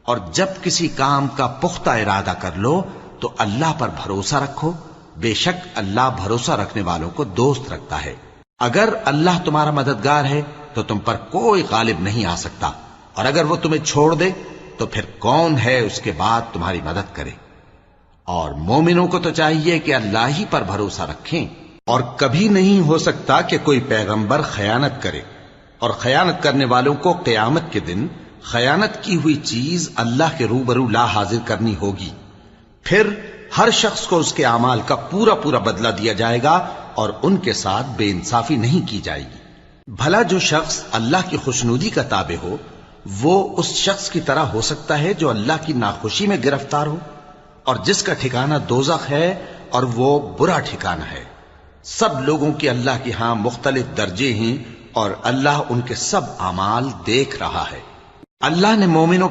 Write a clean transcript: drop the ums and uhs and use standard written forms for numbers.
اور جب کسی کام کا پختہ ارادہ کر لو تو اللہ پر بھروسہ رکھو، بے شک اللہ بھروسہ رکھنے والوں کو دوست رکھتا ہے۔ اگر اللہ تمہارا مددگار ہے تو تم پر کوئی غالب نہیں آ سکتا، اور اگر وہ تمہیں چھوڑ دے تو پھر کون ہے اس کے بعد تمہاری مدد کرے۔ اور مومنوں کو تو چاہیے کہ اللہ ہی پر بھروسہ رکھیں، اور کبھی نہیں ہو سکتا کہ کوئی پیغمبر خیانت کرے، اور خیانت کرنے والوں کو قیامت کے دن خیانت کی ہوئی چیز اللہ کے روبرو لا حاضر کرنی ہوگی، پھر ہر شخص کو اس کے اعمال کا پورا پورا بدلہ دیا جائے گا، اور ان کے ساتھ بے انصافی نہیں کی جائے گی۔ بھلا جو شخص اللہ کی خوشنودی کا تابع ہو وہ اس شخص کی طرح ہو سکتا ہے جو اللہ کی ناخوشی میں گرفتار ہو، اور جس کا ٹھکانہ دوزخ ہے اور وہ برا ٹھکانہ ہے۔ سب لوگوں کے اللہ کے ہاں مختلف درجے ہیں، اور اللہ ان کے سب اعمال دیکھ رہا ہے۔ اللہ نے مومنوں